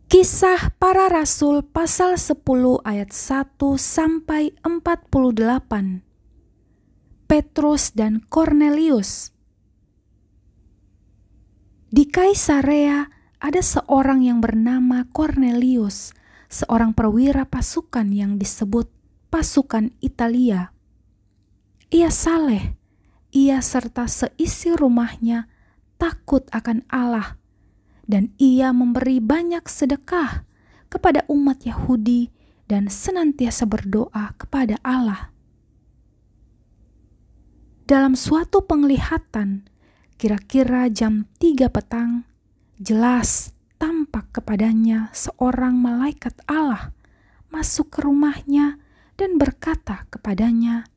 Kisah Para Rasul pasal 10 ayat 1 sampai 48. Petrus dan Kornelius. Di Kaisarea ada seorang yang bernama Kornelius, seorang perwira pasukan yang disebut pasukan Italia. Ia saleh, ia serta seisi rumahnya takut akan Allah, dan ia memberi banyak sedekah kepada umat Yahudi dan senantiasa berdoa kepada Allah. Dalam suatu penglihatan, kira-kira jam 3 petang, jelas tampak kepadanya seorang malaikat Allah masuk ke rumahnya dan berkata kepadanya,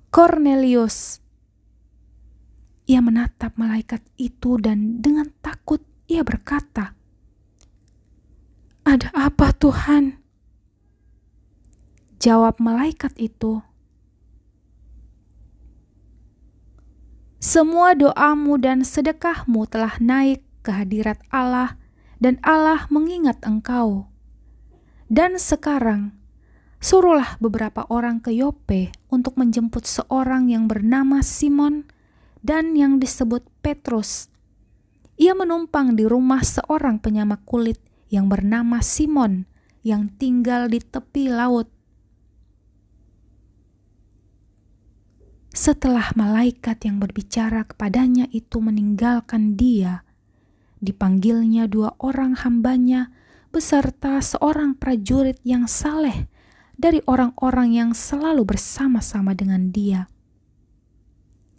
"Kornelius." Ia menatap malaikat itu dan dengan takut ia berkata, "Ada apa, Tuhan?" Jawab malaikat itu, "Semua doamu dan sedekahmu telah naik ke hadirat Allah dan Allah mengingat engkau. Dan sekarang, suruhlah beberapa orang ke Yope untuk menjemput seorang yang bernama Simon dan yang disebut Petrus. Ia menumpang di rumah seorang penyamak kulit yang bernama Simon yang tinggal di tepi laut." Setelah malaikat yang berbicara kepadanya itu meninggalkan dia, dipanggilnya 2 orang hambanya beserta seorang prajurit yang saleh dari orang-orang yang selalu bersama-sama dengan dia.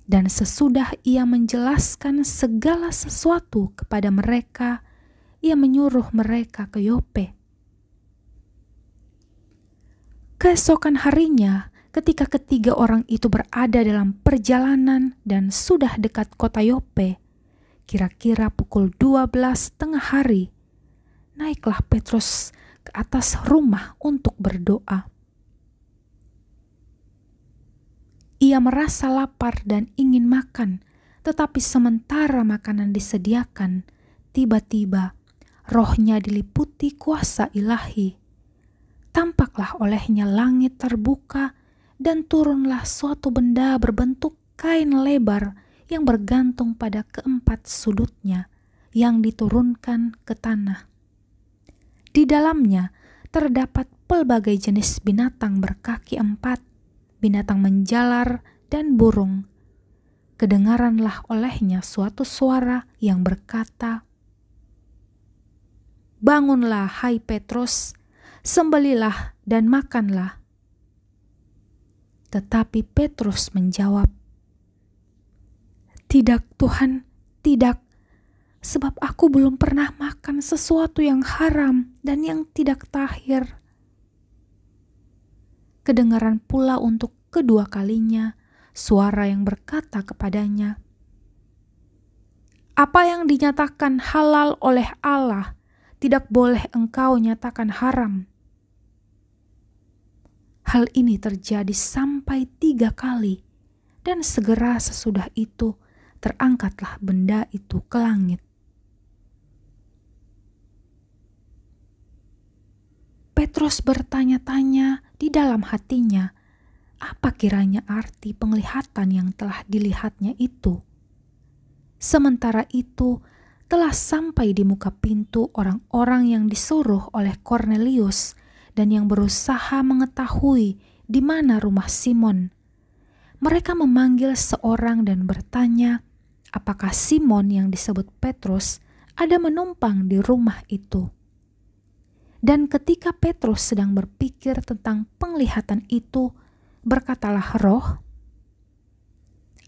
Dan sesudah ia menjelaskan segala sesuatu kepada mereka, ia menyuruh mereka ke Yope. Keesokan harinya, ketika ketiga orang itu berada dalam perjalanan dan sudah dekat kota Yope, kira-kira pukul 12 tengah hari, naiklah Petrus ke atas rumah untuk berdoa. Ia merasa lapar dan ingin makan, tetapi sementara makanan disediakan, tiba-tiba rohnya diliputi kuasa ilahi. Tampaklah olehnya langit terbuka dan turunlah suatu benda berbentuk kain lebar yang bergantung pada keempat sudutnya yang diturunkan ke tanah. Di dalamnya terdapat pelbagai jenis binatang berkaki 4, binatang menjalar dan burung. Kedengaranlah olehnya suatu suara yang berkata, "Bangunlah, hai Petrus, sembelilah dan makanlah." Tetapi Petrus menjawab, "Tidak, Tuhan, tidak, sebab aku belum pernah makan sesuatu yang haram dan yang tidak tahir." Kedengaran pula untuk kedua kalinya suara yang berkata kepadanya, "Apa yang dinyatakan halal oleh Allah, tidak boleh engkau nyatakan haram." Hal ini terjadi sampai 3 kali, dan segera sesudah itu terangkatlah benda itu ke langit. Petrus bertanya-tanya di dalam hatinya, apa kiranya arti penglihatan yang telah dilihatnya itu. Sementara itu, telah sampai di muka pintu orang-orang yang disuruh oleh Kornelius dan yang berusaha mengetahui di mana rumah Simon. Mereka memanggil seorang dan bertanya, apakah Simon yang disebut Petrus ada menumpang di rumah itu. Dan ketika Petrus sedang berpikir tentang penglihatan itu, berkatalah Roh,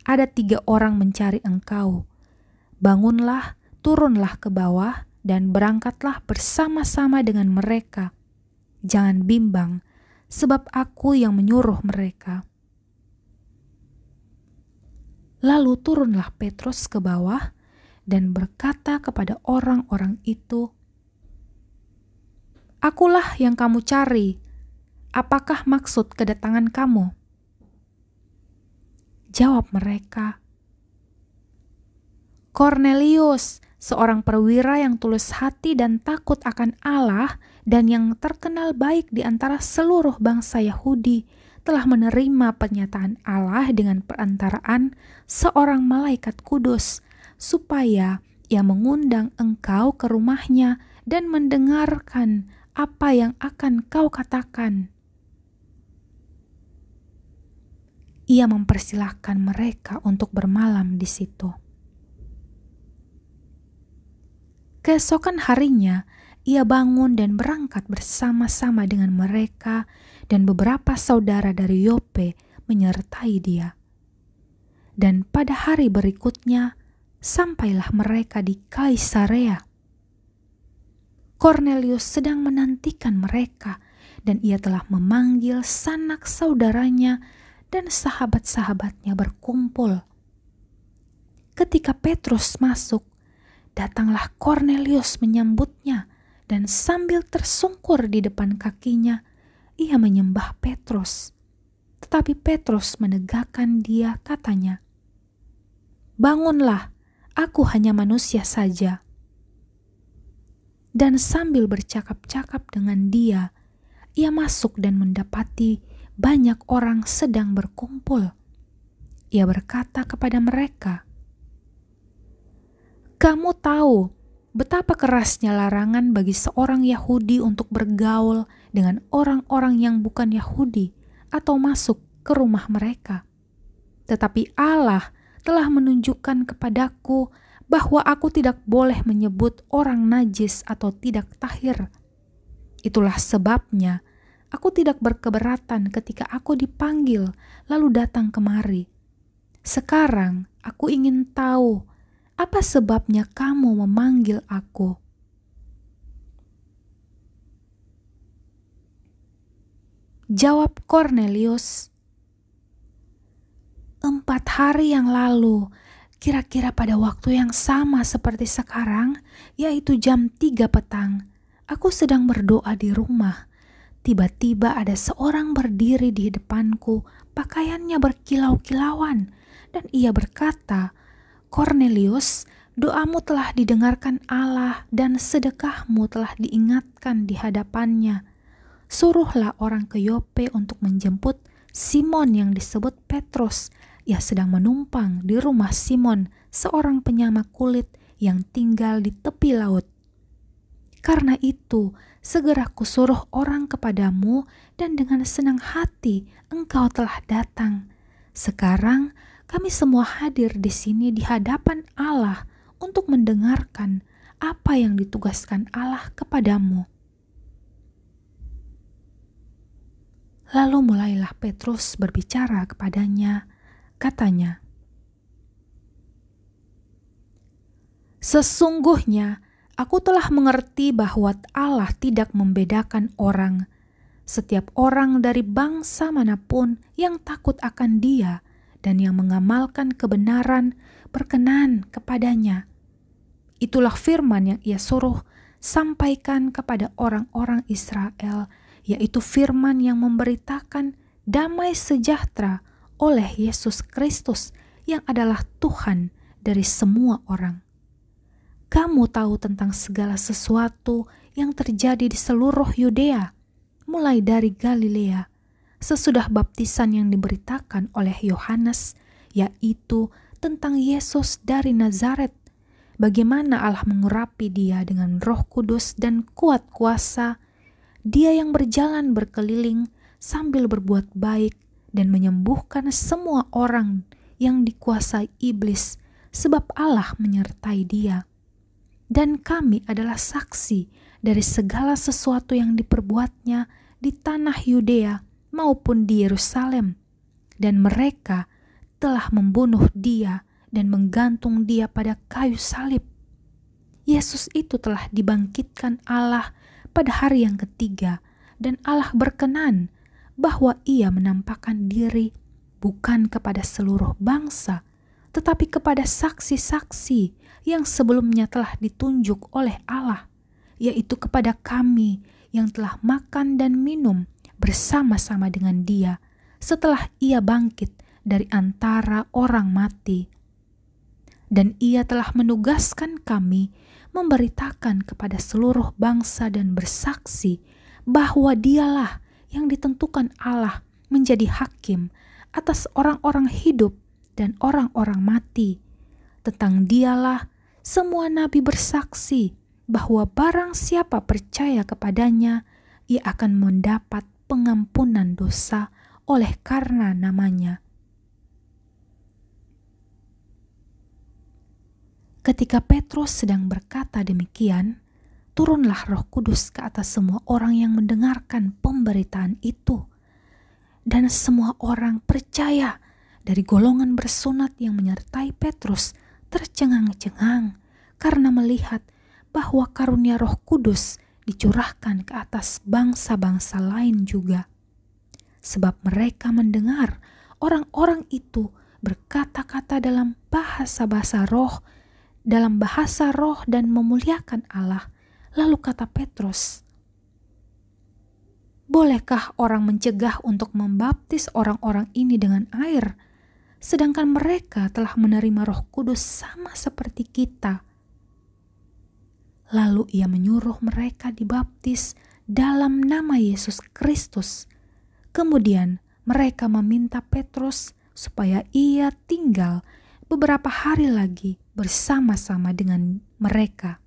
"Ada 3 orang mencari engkau. Bangunlah, turunlah ke bawah, dan berangkatlah bersama-sama dengan mereka. Jangan bimbang, sebab aku yang menyuruh mereka." Lalu turunlah Petrus ke bawah dan berkata kepada orang-orang itu, "Akulah yang kamu cari. Apakah maksud kedatangan kamu?" Jawab mereka, "Kornelius, seorang perwira yang tulus hati dan takut akan Allah dan yang terkenal baik di antara seluruh bangsa Yahudi, telah menerima pernyataan Allah dengan perantaraan seorang malaikat kudus, supaya ia mengundang engkau ke rumahnya dan mendengarkan apa yang akan kau katakan. Ia mempersilahkan mereka untuk bermalam di situ. Keesokan harinya, ia bangun dan berangkat bersama-sama dengan mereka, dan beberapa saudara dari Yope menyertai dia. Dan pada hari berikutnya, sampailah mereka di Kaisarea. Kornelius sedang menantikan mereka, dan ia telah memanggil sanak saudaranya dan sahabat-sahabatnya berkumpul. Ketika Petrus masuk, datanglah Kornelius menyambutnya, dan sambil tersungkur di depan kakinya, ia menyembah Petrus. Tetapi Petrus menegakkan dia, katanya, "Bangunlah, aku hanya manusia saja." Dan sambil bercakap-cakap dengan dia, ia masuk dan mendapati banyak orang sedang berkumpul. Ia berkata kepada mereka, "Kamu tahu betapa kerasnya larangan bagi seorang Yahudi untuk bergaul dengan orang-orang yang bukan Yahudi atau masuk ke rumah mereka. Tetapi Allah telah menunjukkan kepadaku bahwa aku tidak boleh menyebut orang najis atau tidak tahir. Itulah sebabnya aku tidak berkeberatan ketika aku dipanggil lalu datang kemari. Sekarang aku ingin tahu, apa sebabnya kamu memanggil aku?" Jawab Kornelius, 4 hari yang lalu, kira-kira pada waktu yang sama seperti sekarang, yaitu jam 3 petang, aku sedang berdoa di rumah. Tiba-tiba ada seorang berdiri di depanku, pakaiannya berkilau-kilauan, dan ia berkata, "Kornelius, doamu telah didengarkan Allah dan sedekahmu telah diingatkan di hadapannya. Suruhlah orang ke Yope untuk menjemput Simon yang disebut Petrus. Ia sedang menumpang di rumah Simon, seorang penyamak kulit yang tinggal di tepi laut. Karena itu, segera kusuruh orang kepadamu dan dengan senang hati engkau telah datang. Sekarang kami semua hadir di sini di hadapan Allah untuk mendengarkan apa yang ditugaskan Allah kepadamu." Lalu mulailah Petrus berbicara kepadanya, katanya, "Sesungguhnya aku telah mengerti bahwa Allah tidak membedakan orang. Setiap orang dari bangsa manapun yang takut akan Dia dan yang mengamalkan kebenaran berkenan kepadanya. Itulah firman yang ia suruh sampaikan kepada orang-orang Israel, yaitu firman yang memberitakan damai sejahtera oleh Yesus Kristus yang adalah Tuhan dari semua orang. Kamu tahu tentang segala sesuatu yang terjadi di seluruh Yudea, mulai dari Galilea, sesudah baptisan yang diberitakan oleh Yohanes, yaitu tentang Yesus dari Nazaret, bagaimana Allah mengurapi dia dengan Roh Kudus dan kuat kuasa, dia yang berjalan berkeliling sambil berbuat baik dan menyembuhkan semua orang yang dikuasai iblis, sebab Allah menyertai dia. Dan kami adalah saksi dari segala sesuatu yang diperbuatnya di tanah Yudea maupun di Yerusalem, dan mereka telah membunuh dia dan menggantung dia pada kayu salib. Yesus itu telah dibangkitkan Allah pada hari yang ketiga, dan Allah berkenan bahwa ia menampakkan diri bukan kepada seluruh bangsa, tetapi kepada saksi-saksi yang sebelumnya telah ditunjuk oleh Allah, yaitu kepada kami yang telah makan dan minum bersama-sama dengan dia setelah ia bangkit dari antara orang mati. Dan ia telah menugaskan kami memberitakan kepada seluruh bangsa dan bersaksi bahwa dialah yang ditentukan Allah menjadi hakim atas orang-orang hidup dan orang-orang mati. Tentang dialah semua nabi bersaksi bahwa barang siapa percaya kepadanya, ia akan mendapat pengampunan dosa oleh karena namanya. Ketika Petrus sedang berkata demikian, turunlah Roh Kudus ke atas semua orang yang mendengarkan pemberitaan itu. Dan semua orang percaya. Dari golongan bersunat yang menyertai Petrus tercengang-cengang karena melihat bahwa karunia Roh Kudus dicurahkan ke atas bangsa-bangsa lain juga. Sebab mereka mendengar orang-orang itu berkata-kata dalam bahasa roh dan memuliakan Allah. Lalu kata Petrus, "Bolehkah orang mencegah untuk membaptis orang-orang ini dengan air, sedangkan mereka telah menerima Roh Kudus sama seperti kita?" Lalu ia menyuruh mereka dibaptis dalam nama Yesus Kristus. Kemudian mereka meminta Petrus supaya ia tinggal beberapa hari lagi bersama-sama dengan mereka.